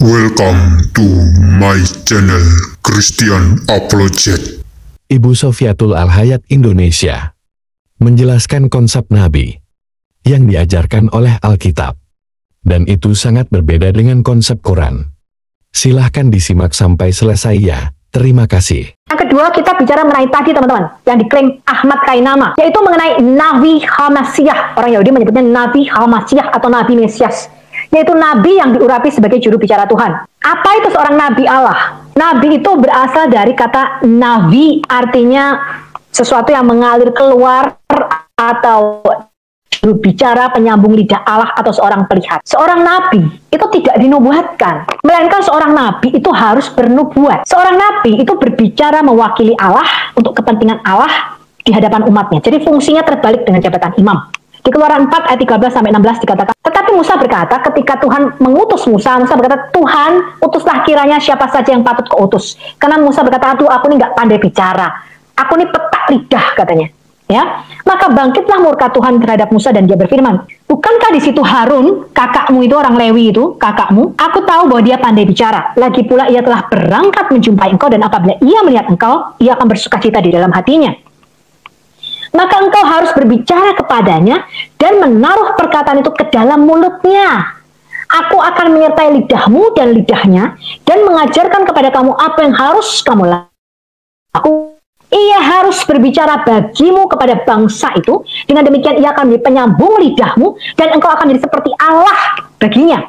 Welcome to my channel Christian Apologet. Ibu Sofiatul Al-Hayat Indonesia menjelaskan konsep Nabi yang diajarkan oleh Alkitab, dan itu sangat berbeda dengan konsep Quran. Silahkan disimak sampai selesai ya. Terima kasih. Yang kedua, kita bicara mengenai tadi teman-teman, yang diklaim Ahmad Kainama, yaitu mengenai Nabi Hamasiah. Orang Yahudi menyebutnya Nabi Hamasiah atau Nabi Mesias, yaitu Nabi yang diurapi sebagai juru bicara Tuhan. Apa itu seorang Nabi Allah? Nabi itu berasal dari kata Nabi, artinya sesuatu yang mengalir keluar atau juru bicara, penyambung lidah Allah, atau seorang pelihat. Seorang Nabi itu tidak dinubuatkan, melainkan seorang Nabi itu harus bernubuat. Seorang Nabi itu berbicara mewakili Allah untuk kepentingan Allah di hadapan umatnya. Jadi fungsinya terbalik dengan jabatan imam. Di Keluaran 4 ayat 13-16 dikatakan, tetapi Musa berkata, ketika Tuhan mengutus Musa berkata, Tuhan, utuslah kiranya siapa saja yang patut kau utus. Karena Musa berkata, aduh, aku ini nggak pandai bicara, aku ini petak lidah, katanya. Ya, maka bangkitlah murka Tuhan terhadap Musa dan dia berfirman, bukankah di situ Harun, kakakmu itu, orang Lewi itu, kakakmu? Aku tahu bahwa dia pandai bicara. Lagi pula ia telah berangkat menjumpai engkau, dan apabila ia melihat engkau, ia akan bersukacita di dalam hatinya. Maka engkau harus berbicara kepadanya dan menaruh perkataan itu ke dalam mulutnya. Aku akan menyertai lidahmu dan lidahnya dan mengajarkan kepada kamu apa yang harus kamu lakukan. Ia harus berbicara bagimu kepada bangsa itu. Dengan demikian ia akan menjadi penyambung lidahmu dan engkau akan menjadi seperti Allah baginya.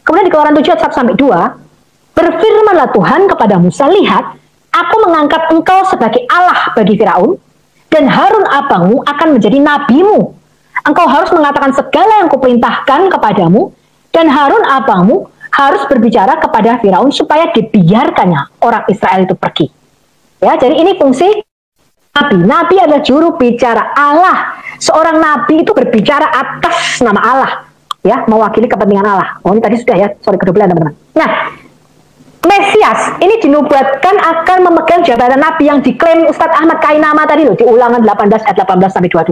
Kemudian di Keluaran 7 ayat 1-2, berfirmanlah Tuhan kepada Musa, lihat, aku mengangkat engkau sebagai Allah bagi Firaun, dan Harun abangmu akan menjadi nabimu. Engkau harus mengatakan segala yang kuperintahkan kepadamu, dan Harun abangmu harus berbicara kepada Firaun supaya dibiarkannya orang Israel itu pergi. Ya, jadi ini fungsi Nabi. Nabi adalah juru bicara Allah. Seorang Nabi itu berbicara atas nama Allah, ya, mewakili kepentingan Allah. Oh, ini tadi sudah ya, sorry kedobelan teman-teman. Nah, Mesias ini dinubuatkan akan memegang jabatan Nabi yang diklaim Ustadz Ahmad Kainama tadi loh, di Ulangan 18 ayat 18-22.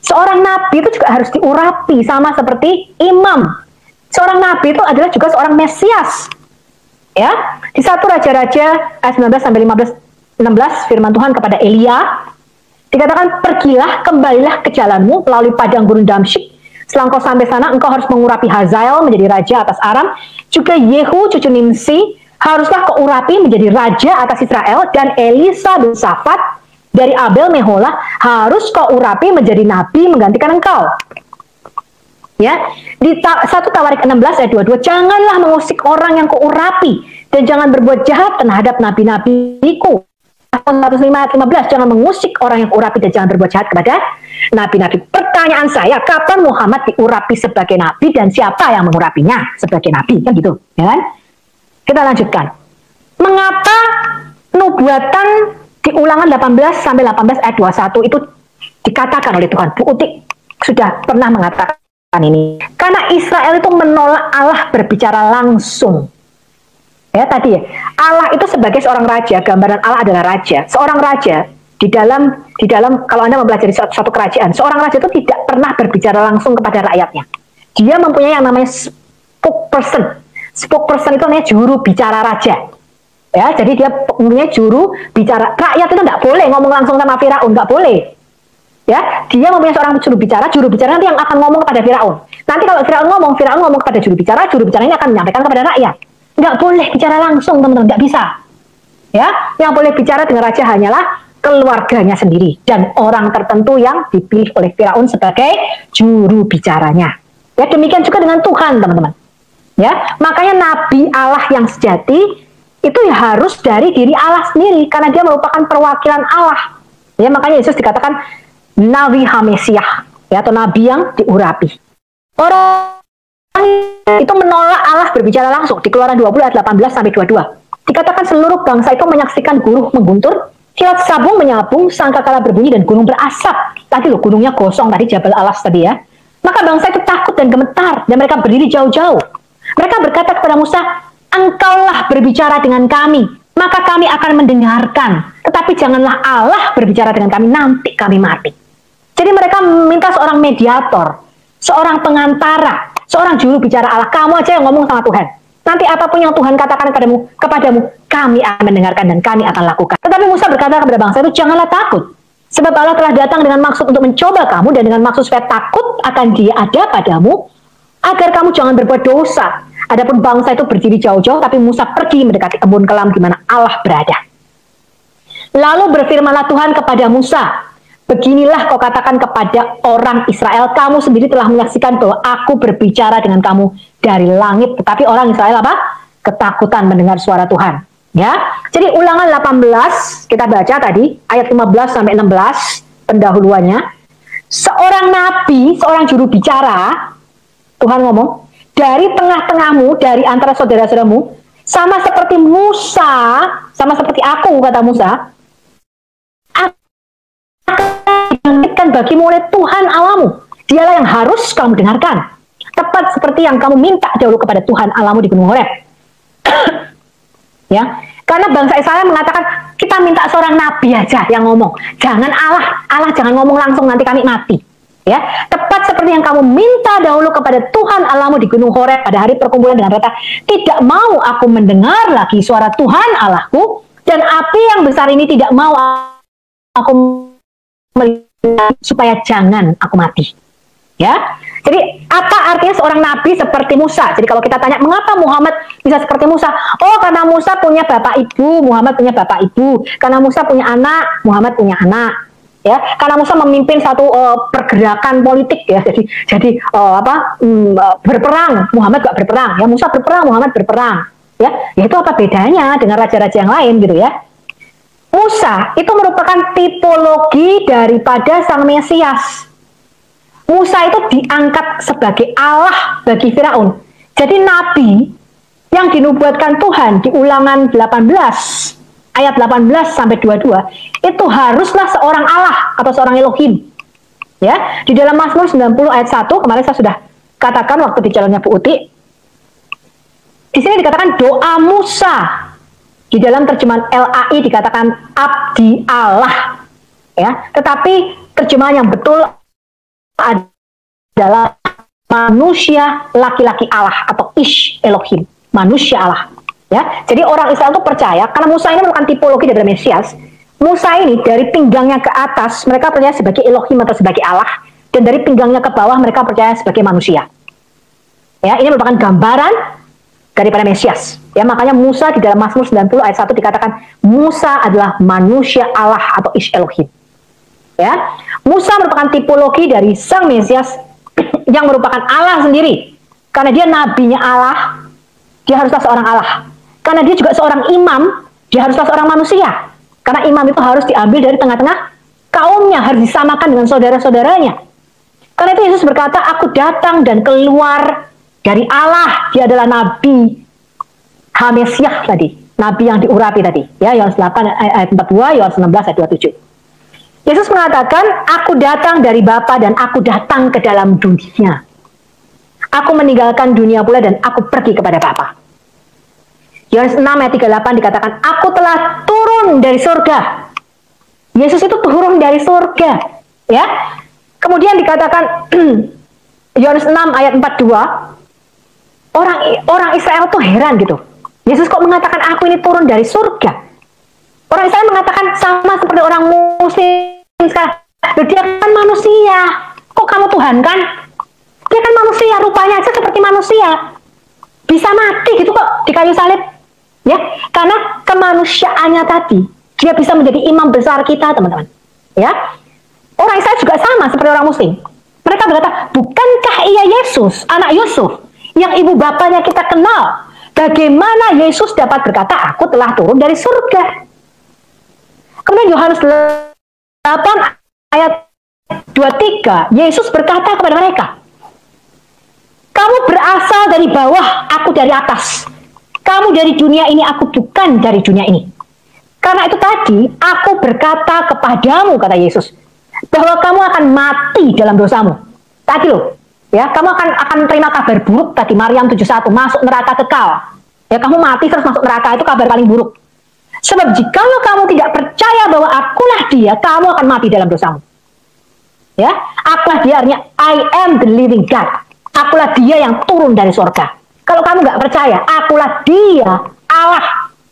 Seorang Nabi itu juga harus diurapi sama seperti imam. Seorang Nabi itu adalah juga seorang Mesias. Ya, di 1 Raja-Raja ayat 19-16 firman Tuhan kepada Elia dikatakan, pergilah, kembalilah ke jalanmu melalui padang gurun Damsyik. Setelah engkau sampai sana, engkau harus mengurapi Hazael menjadi raja atas Aram. Juga Yehu cucu Nimsi haruslah kau urapi menjadi raja atas Israel, dan Elisa bin Safat dari Abel Meholah harus kau urapi menjadi nabi menggantikan engkau. Ya, di 1 Tawarik 16 ayat 22, janganlah mengusik orang yang kau urapi, dan jangan berbuat jahat terhadap nabi-nabiku. 105 ayat 15, jangan mengusik orang yang urapi dan jangan berbuat jahat kepada nabi-nabi. Pertanyaan saya, kapan Muhammad diurapi sebagai nabi dan siapa yang mengurapinya sebagai nabi? Kan gitu, ya kan? Kita lanjutkan. Mengapa nubuatan di Ulangan 18-18 ayat 21 itu dikatakan oleh Tuhan? Bu Utik sudah pernah mengatakan ini. Karena Israel itu menolak Allah berbicara langsung. Ya, tadi ya, Allah itu sebagai seorang raja, gambaran Allah adalah raja. Seorang raja di dalam kalau Anda mempelajari suatu kerajaan, seorang raja itu tidak pernah berbicara langsung kepada rakyatnya. Dia mempunyai yang namanya spokesperson. Spokesperson itu namanya juru bicara raja. Ya, jadi dia mempunyai juru bicara. Rakyat itu tidak boleh ngomong langsung sama Firaun, nggak boleh. Ya, dia mempunyai seorang juru bicara nanti yang akan ngomong kepada Firaun. Nanti kalau Firaun ngomong kepada juru bicara ini akan menyampaikan kepada rakyat. Nggak boleh bicara langsung, teman-teman, nggak bisa. Ya, yang boleh bicara dengan raja hanyalah keluarganya sendiri dan orang tertentu yang dipilih oleh Firaun sebagai juru bicaranya. Ya, demikian juga dengan Tuhan, teman-teman. Ya, makanya Nabi Allah yang sejati itu ya harus dari diri Allah sendiri karena dia merupakan perwakilan Allah. Ya, makanya Yesus dikatakan Nabi Hamesiah, ya, atau Nabi yang diurapi. Orang itu menolak Allah berbicara langsung. Di Keluaran 20 ayat 18-22 dikatakan seluruh bangsa itu menyaksikan guruh mengguntur, kilat sabung menyabung, sangkakala berbunyi, dan gunung berasap. Tadi loh, gunungnya gosong tadi, Jabal Alas tadi ya. Maka bangsa itu takut dan gemetar, dan mereka berdiri jauh-jauh. Mereka berkata kepada Musa, engkaulah berbicara dengan kami, maka kami akan mendengarkan. Tetapi janganlah Allah berbicara dengan kami, nanti kami mati. Jadi mereka meminta seorang mediator, seorang pengantara, seorang juru bicara Allah. Kamu aja yang ngomong sama Tuhan. Nanti apapun yang Tuhan katakan kepadamu, kami akan mendengarkan dan kami akan lakukan. Tetapi Musa berkata kepada bangsa itu, janganlah takut. Sebab Allah telah datang dengan maksud untuk mencoba kamu dan dengan maksud supaya takut akan Dia ada padamu, agar kamu jangan berbuat dosa. Adapun bangsa itu berdiri jauh-jauh, tapi Musa pergi mendekati embun kelam di mana Allah berada. Lalu berfirmanlah Tuhan kepada Musa, beginilah kau katakan kepada orang Israel, kamu sendiri telah menyaksikan bahwa aku berbicara dengan kamu dari langit. Tetapi orang Israel apa? Ketakutan mendengar suara Tuhan. Ya, jadi Ulangan 18 kita baca tadi ayat 15 sampai 16 pendahuluannya. Seorang nabi, seorang juru bicara, Tuhan ngomong, dari tengah-tengahmu, dari antara saudara-saudaramu, sama seperti Musa, sama seperti aku, kata Musa, dibangkitkan bagimu oleh Tuhan Allahmu. Dialah yang harus kamu dengarkan, tepat seperti yang kamu minta dahulu kepada Tuhan Allahmu di Gunung Horeb. Ya, karena bangsa Israel mengatakan, kita minta seorang nabi aja yang ngomong, jangan Allah jangan ngomong langsung, nanti kami mati. Ya, tepat seperti yang kamu minta dahulu kepada Tuhan Allahmu di Gunung Horeb pada hari perkumpulan dengan mereka, tidak mau aku mendengar lagi suara Tuhan Allahku, dan api yang besar ini tidak mau aku melihat, supaya jangan aku mati. Ya, jadi apa artinya seorang nabi seperti Musa? Jadi kalau kita tanya mengapa Muhammad bisa seperti Musa? Oh, karena Musa punya bapak ibu, Muhammad punya bapak ibu. Karena Musa punya anak, Muhammad punya anak. Ya, karena Musa memimpin satu pergerakan politik ya. Jadi berperang, Muhammad gak berperang. Ya, Musa berperang, Muhammad berperang. Ya, itu apa bedanya dengan raja-raja yang lain gitu ya? Musa itu merupakan tipologi daripada Sang Mesias. Musa itu diangkat sebagai Allah bagi Firaun. Jadi nabi yang dinubuatkan Tuhan di Ulangan 18 ayat 18 sampai 22 itu haruslah seorang Allah atau seorang Elohim. Ya, di dalam Mazmur 90 ayat 1 kemarin saya sudah katakan waktu di calonnya Bu Uti. Di sini dikatakan doa Musa. Di dalam terjemahan LAI dikatakan abdi Allah. Ya, tetapi terjemahan yang betul adalah manusia laki-laki Allah atau Ish Elohim, manusia Allah. Ya, jadi orang Israel itu percaya karena Musa ini merupakan tipologi dari Mesias. Musa ini dari pinggangnya ke atas mereka percaya sebagai Elohim atau sebagai Allah, dan dari pinggangnya ke bawah mereka percaya sebagai manusia. Ya, ini merupakan gambaran daripada Mesias. Ya, makanya Musa di dalam Mazmur 90 ayat 1 dikatakan Musa adalah manusia Allah atau Ish Elohim. Ya, Musa merupakan tipologi dari Sang Mesias yang merupakan Allah sendiri. Karena dia nabinya Allah, dia haruslah seorang Allah. Karena dia juga seorang imam, dia haruslah seorang manusia. Karena imam itu harus diambil dari tengah-tengah kaumnya, harus disamakan dengan saudara-saudaranya. Karena itu Yesus berkata, aku datang dan keluar dari Allah. Dia adalah nabi Hamesiah tadi, nabi yang diurapi tadi. Ya, Yohanes 8 ayat 42, Yohanes 16 ayat 27. Yesus mengatakan, aku datang dari Bapa dan aku datang ke dalam dunia. Aku meninggalkan dunia pula dan aku pergi kepada Bapa. Yohanes 6 ayat 38 dikatakan, aku telah turun dari surga. Yesus itu turun dari surga. Ya. Kemudian dikatakan, Yohanes 6 ayat 42, orang Israel tuh heran gitu. Yesus kok mengatakan aku ini turun dari surga? Orang Israel mengatakan sama seperti orang Muslim sekarang. Dia kan manusia. Kok kamu Tuhan kan? Dia kan manusia, rupanya aja seperti manusia. Bisa mati gitu kok di kayu salib. Ya, karena kemanusiaannya tadi, dia bisa menjadi imam besar kita, teman-teman. Ya. Orang Israel juga sama seperti orang Muslim. Mereka berkata, bukankah ia Yesus, anak Yusuf, yang ibu bapanya kita kenal? Bagaimana Yesus dapat berkata, aku telah turun dari surga? Kemudian Yohanes 8 ayat 23, Yesus berkata kepada mereka, kamu berasal dari bawah, aku dari atas. Kamu dari dunia ini, aku bukan dari dunia ini. Karena itu tadi, aku berkata kepadamu, kata Yesus, bahwa kamu akan mati dalam dosamu. Tadi loh, ya, kamu akan terima kabar buruk tadi, Maryam 71, masuk neraka kekal. Ya, kamu mati terus masuk neraka, itu kabar paling buruk. Sebab jikalau kamu tidak percaya bahwa akulah dia, kamu akan mati dalam dosamu. Ya, akulah dia, artinya I am the living God. Akulah dia yang turun dari surga. Kalau kamu nggak percaya, akulah dia, Allah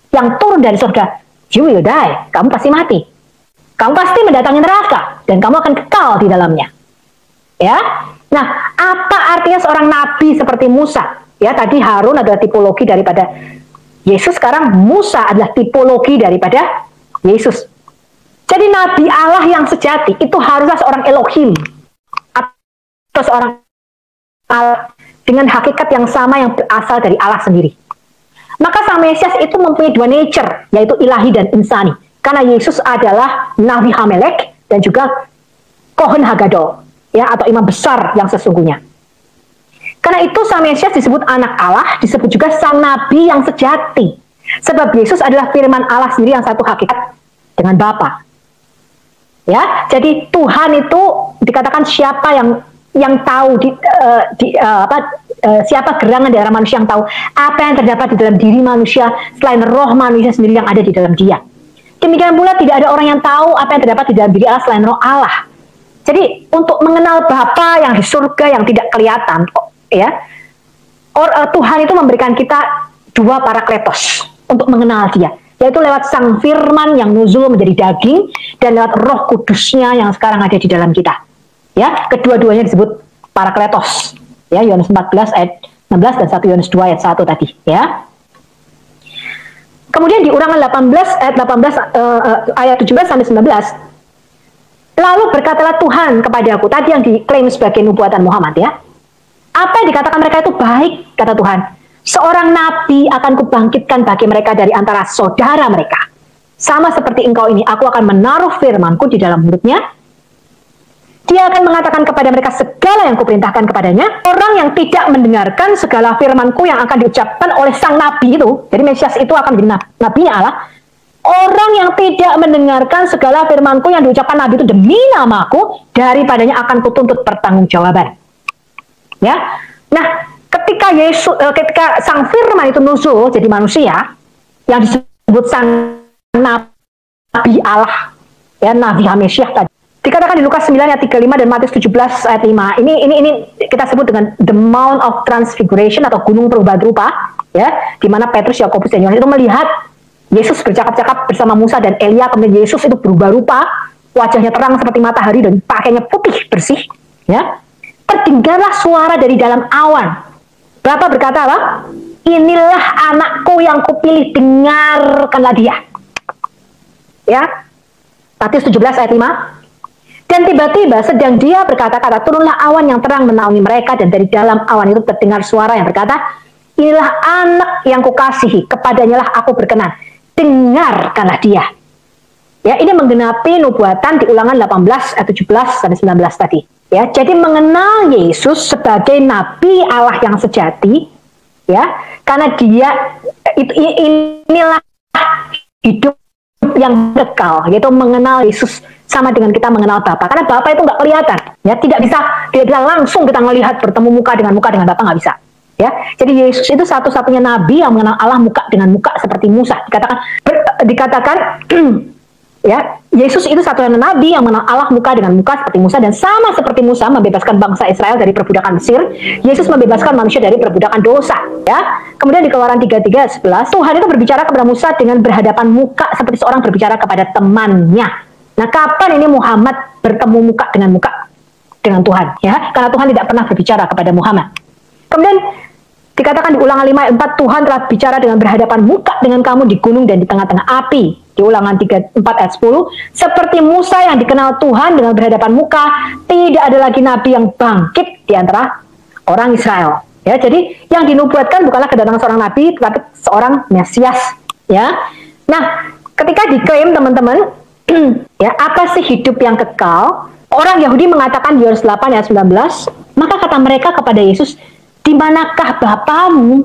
yang turun dari surga, you will die. Kamu pasti mati. Kamu pasti mendatangi neraka dan kamu akan kekal di dalamnya. Ya. Nah, apa artinya seorang nabi seperti Musa? Ya, tadi Harun adalah tipologi daripada Yesus, sekarang Musa adalah tipologi daripada Yesus. Jadi nabi Allah yang sejati itu haruslah seorang Elohim atau seorang Allah dengan hakikat yang sama yang berasal dari Allah sendiri. Maka sang Mesias itu mempunyai dua nature, yaitu ilahi dan insani. Karena Yesus adalah Nabi Hamelek dan juga Kohen Hagadol, ya, atau imam besar yang sesungguhnya. Karena itu sang Mesias disebut anak Allah, disebut juga sang Nabi yang sejati. Sebab Yesus adalah firman Allah sendiri yang satu hakikat dengan Bapa. Ya, jadi Tuhan itu dikatakan siapa yang tahu siapa gerangan daerah manusia yang tahu apa yang terdapat di dalam diri manusia selain roh manusia sendiri yang ada di dalam dia. Demikian pula tidak ada orang yang tahu apa yang terdapat di dalam diri Allah selain roh Allah. Jadi untuk mengenal Bapa yang di surga yang tidak kelihatan, ya, Tuhan itu memberikan kita dua parakletos untuk mengenal dia, yaitu lewat sang firman yang nuzul menjadi daging dan lewat roh kudusnya yang sekarang ada di dalam kita. Ya, kedua-duanya disebut parakletos. Ya, Yohanes 14 ayat 16 dan 1 Yohanes 2 ayat 1 tadi, ya. Kemudian di Ulangan 18 ayat 17 sampai 19, lalu berkatalah Tuhan kepadaku, tadi yang diklaim sebagai nubuatan Muhammad, ya. Apa yang dikatakan mereka itu baik, kata Tuhan. Seorang nabi akan kubangkitkan bagi mereka dari antara saudara mereka. Sama seperti engkau ini, aku akan menaruh firmanku di dalam mulutnya. Dia akan mengatakan kepada mereka segala yang kuperintahkan kepadanya. Orang yang tidak mendengarkan segala firmanku yang akan diucapkan oleh sang nabi itu, jadi Mesias itu akan menjadi nabinya Allah. Orang yang tidak mendengarkan segala firmanku yang diucapkan nabi itu demi namaku, daripadanya akan kutuntut pertanggungjawaban. Ya, nah ketika sang firman itu nuzul jadi manusia, yang disebut sang nabi Allah, ya, Nabi Hamesiah tadi. Dikatakan di Lukas 9 ayat 35 dan Matius 17 ayat 5. Ini kita sebut dengan the Mount of Transfiguration atau gunung perubahan rupa, ya, di mana Petrus, Yakobus dan Yohanes itu melihat Yesus bercakap-cakap bersama Musa dan Elia. Kemudian Yesus itu berubah rupa, wajahnya terang seperti matahari dan pakainya putih bersih, ya. Terdengarlah suara dari dalam awan. Bapa berkata apa? Inilah anakku yang kupilih, dengarkanlah dia. Ya, Matius 17 ayat 5. Dan tiba-tiba sedang dia berkata-kata, turunlah awan yang terang menaungi mereka, dan dari dalam awan itu terdengar suara yang berkata, inilah anak yang kukasihi, kepadanya lah aku berkenan, dengarkanlah dia. Ya, ini menggenapi nubuatan di Ulangan 18 ayat 17 sampai 19 tadi. Ya, jadi mengenal Yesus sebagai nabi Allah yang sejati, ya, karena dia inilah hidup yang kekal, yaitu mengenal Yesus sama dengan kita mengenal Bapa. Karena Bapa itu nggak kelihatan, ya, tidak bisa langsung kita melihat bertemu muka dengan Bapa, nggak bisa. Ya, jadi Yesus itu satu-satunya nabi yang mengenal Allah muka dengan muka seperti Musa. Dikatakan ya, Yesus itu satu-satunya nabi yang mengenal Allah muka dengan muka seperti Musa, dan sama seperti Musa membebaskan bangsa Israel dari perbudakan Mesir, Yesus membebaskan manusia dari perbudakan dosa, ya. Kemudian di Keluaran 33:11, Tuhan itu berbicara kepada Musa dengan berhadapan muka seperti seorang berbicara kepada temannya. Nah, kapan ini Muhammad bertemu muka dengan Tuhan, ya? Karena Tuhan tidak pernah berbicara kepada Muhammad. Kemudian dikatakan di Ulangan 5 ayat 4, Tuhan telah bicara dengan berhadapan muka dengan kamu di gunung dan di tengah-tengah api. Di Ulangan 4 ayat 10, seperti Musa yang dikenal Tuhan dengan berhadapan muka, tidak ada lagi nabi yang bangkit di antara orang Israel. Ya, jadi yang dinubuatkan bukanlah kedatangan seorang nabi, tetapi seorang Mesias. Ya, nah ketika diklaim teman-teman, ya, apa sih hidup yang kekal? Orang Yahudi mengatakan di Yohanes 8 ayat 19, maka kata mereka kepada Yesus, di manakah Bapamu?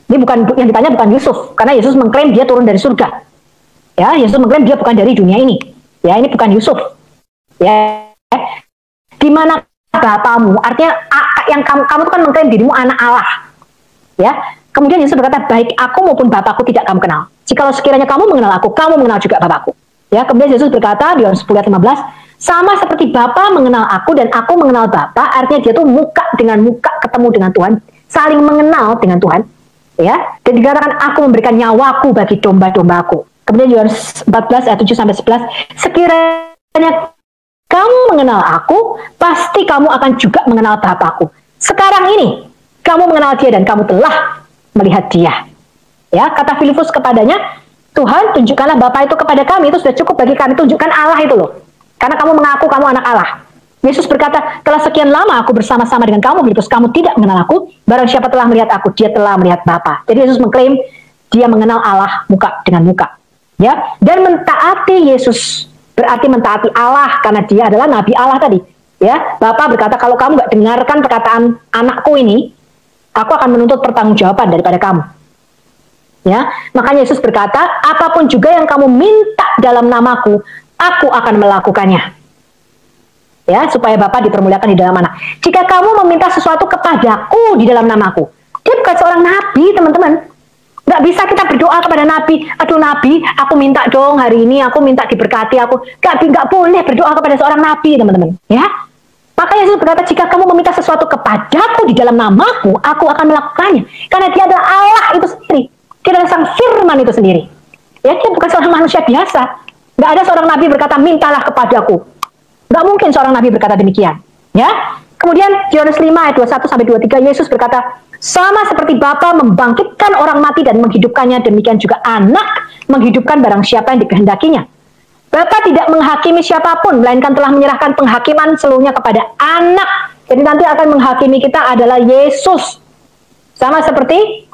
Ini bukan yang ditanya, bukan Yusuf, karena Yesus mengklaim dia turun dari surga. Ya, Yesus mengklaim dia bukan dari dunia ini. Ya, ini bukan Yusuf. Ya, di mana Bapamu? Artinya yang kamu itu kan mengklaim dirimu anak Allah. Ya, kemudian Yesus berkata, baik aku maupun Bapakku tidak kamu kenal. Jikalau sekiranya kamu mengenal aku, kamu mengenal juga Bapakku. Ya, kemudian Yesus berkata di Yohanes 10 ayat 15, sama seperti Bapa mengenal aku dan aku mengenal Bapa, artinya dia tuh muka dengan muka ketemu dengan Tuhan saling mengenal dengan Tuhan, ya. Dan dikatakan aku memberikan nyawaku bagi domba-dombaku. Kemudian Yohanes 14 ayat 7 sampai 11, sekiranya kamu mengenal aku, pasti kamu akan juga mengenal Bapakku. Sekarang ini kamu mengenal dia dan kamu telah melihat dia. Ya, kata Filipus kepadanya, Tuhan, tunjukkanlah Bapa itu kepada kami, itu sudah cukup bagi kami. Tunjukkan Allah itu loh, karena kamu mengaku kamu anak Allah. Yesus berkata, telah sekian lama aku bersama-sama dengan kamu, Filipus, kamu tidak mengenal aku. Barang siapa telah melihat aku, dia telah melihat Bapa. Jadi Yesus mengklaim dia mengenal Allah muka dengan muka. Ya, dan mentaati Yesus berarti mentaati Allah, karena dia adalah Nabi Allah tadi. Ya, Bapa berkata, kalau kamu nggak dengarkan perkataan anakku ini, aku akan menuntut pertanggungjawaban daripada kamu. Ya, makanya Yesus berkata, apapun juga yang kamu minta dalam namaku, aku akan melakukannya. Ya, supaya Bapa dipermuliakan di dalam anak. Jika kamu meminta sesuatu kepadaku di dalam namaku, dia bukan seorang nabi, teman-teman. Nggak bisa kita berdoa kepada nabi, aduh nabi, aku minta dong hari ini, aku minta diberkati aku. Nggak boleh berdoa kepada seorang nabi, teman-teman. Ya, maka Yesus berkata, jika kamu meminta sesuatu kepadaku di dalam namaku, aku akan melakukannya. Karena dia adalah Allah itu sendiri. Dia adalah sang firman itu sendiri. Ya, dia bukan seorang manusia biasa. Nggak ada seorang nabi berkata, mintalah kepadaku. Nggak mungkin seorang nabi berkata demikian. Ya. Kemudian Yohanes 5 ayat 21 sampai 23, Yesus berkata, sama seperti Bapa membangkitkan orang mati dan menghidupkannya, demikian juga anak menghidupkan barang siapa yang dikehendakinya. Bapa tidak menghakimi siapapun, melainkan telah menyerahkan penghakiman seluruhnya kepada anak. Jadi nanti akan menghakimi kita adalah Yesus. Sama seperti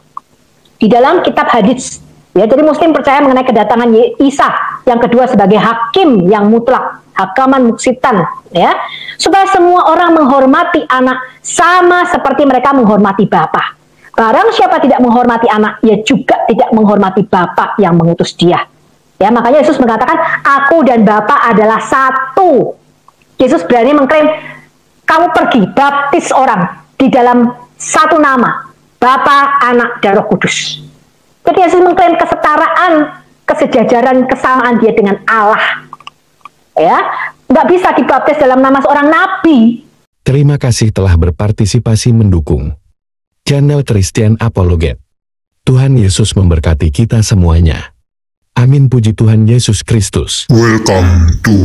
di dalam kitab hadits. Ya, jadi Muslim percaya mengenai kedatangan Isa yang kedua sebagai hakim yang mutlak, hakaman muksitan, ya, supaya semua orang menghormati anak sama seperti mereka menghormati Bapa. Barang siapa tidak menghormati anak, ia juga tidak menghormati Bapa yang mengutus dia. Ya, makanya Yesus mengatakan, aku dan Bapa adalah satu. Yesus berani mengklaim, kamu pergi baptis orang di dalam satu nama, Bapa, Anak, dan Roh Kudus. Jadi Yesus mengklaim kesetaraan, kesejajaran, kesamaan dia dengan Allah. Ya, nggak bisa dibaptis dalam nama seorang nabi. Terima kasih telah berpartisipasi mendukung channel Christian Apologet. Tuhan Yesus memberkati kita semuanya. Amin, puji Tuhan Yesus Kristus. Welcome to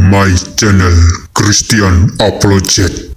my channel Christian Apologet.